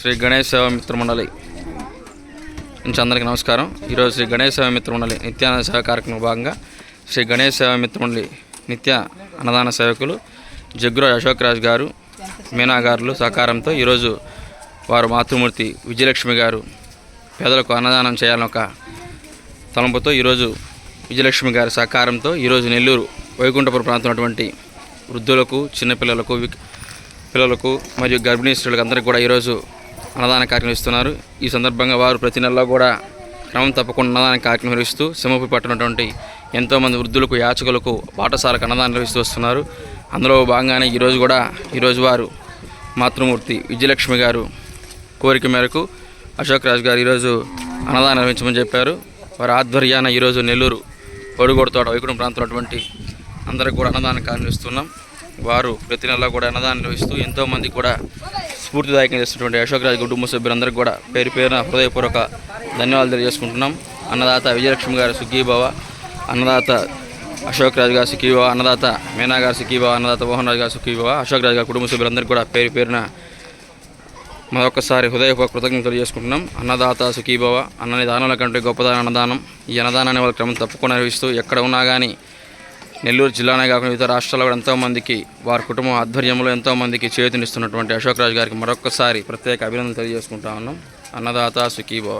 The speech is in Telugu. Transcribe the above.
శ్రీ గణేష్ సేవా మిత్ర మండలి నుంచి అందరికీ నమస్కారం. ఈరోజు శ్రీ గణేష్ సేవా మిత్ర మండలి నిత్యాన్నదాన సేవ కార్యక్రమంలో భాగంగా శ్రీ గణేష్ సేవా మిత్ర మండలి నిత్య అన్నదాన సేవకులు జగ్గుర అశోక్ రాజ్ గారు, మీనా గారులు సహకారంతో ఈరోజు వారు మాతృమూర్తి విజయలక్ష్మి గారు పేదలకు అన్నదానం చేయాలని ఒక తలంపుతో ఈరోజు విజయలక్ష్మి గారి సహకారంతో ఈరోజు నెల్లూరు వైకుంఠపురం ప్రాంతం ఉన్నటువంటి వృద్ధులకు, చిన్నపిల్లలకు, పిల్లలకు మరియు గర్భిణీ స్త్రీలకు అందరికీ కూడా ఈరోజు అన్నదాన కార్యక్రమం ఇస్తున్నారు. ఈ సందర్భంగా వారు ప్రతి నెలలో కూడా క్రమం తప్పకుండా అన్నదాన కార్యక్రమం నిర్వహిస్తూ సింహపు పట్టినటువంటి ఎంతోమంది వృద్ధులకు, యాచకులకు పాఠశాలకు అన్నదానం నిర్వహిస్తూ వస్తున్నారు. అందులో భాగంగానే ఈరోజు వారు మాతృమూర్తి విజయలక్ష్మి గారు కోరిక మేరకు అశోక్ రాజ్ గారు ఈరోజు అన్నదానం నిర్వహించమని చెప్పారు. వారి ఆధ్వర్యాన ఈరోజు నెల్లూరు పొడుగొడతోట వైకుంఠం ప్రాంతంలో అటువంటి అందరికి కూడా అన్నదాన కార్యక్రమం ఇస్తున్నాం. వారు ప్రతి నెల కూడా అన్నదానం నిర్వహిస్తూ ఎంతోమంది కూడా స్ఫూర్తిదాయకంగా చేస్తున్నటువంటి అశోక్ రాజ్ కుటుంబ సభ్యులందరికీ కూడా పేరు పేరున హృదయపూర్వక ధన్యవాదాలు తెలియజేసుకుంటున్నాం. అన్నదాత విజయలక్ష్మి గారు సుఖీభవ, అన్నదాత అశోక్ రాజ్ గారు సుఖీభవ, అన్నదాత మీనా గారు సుఖీభవ, అన్నదాత మోహన్ రాజ్ గారు సుఖీభవ, అశోక్ రాజ్ గారి కుటుంబ సభ్యులందరికీ కూడా పేరు పేరున మరొకసారి హృదయపూర్వక కృతజ్ఞతలు తెలియజేసుకుంటున్నాం. అన్నదాత సుఖీభవ. అన్నని దానాల కంటే గొప్పదాన అన్నదానం. ఈ అన్నదానాన్ని వాళ్ళ క్రమం తప్పకుండా నిర్వహిస్తూ ఎక్కడ ఉన్నా కానీ నెల్లూరు జిల్లానే కాకుండా వివిధ రాష్ట్రాల్లో కూడా ఎంతోమందికి వారి కుటుంబం ఆధ్వర్యంలో ఎంతోమందికి చేతినిస్తున్నటువంటి అశోక్ రాజ్ గారికి మరొకసారి ప్రత్యేక అభినందనలు తెలియజేసుకుంటా ఉన్నాం. అన్నదాత సుఖీభవ.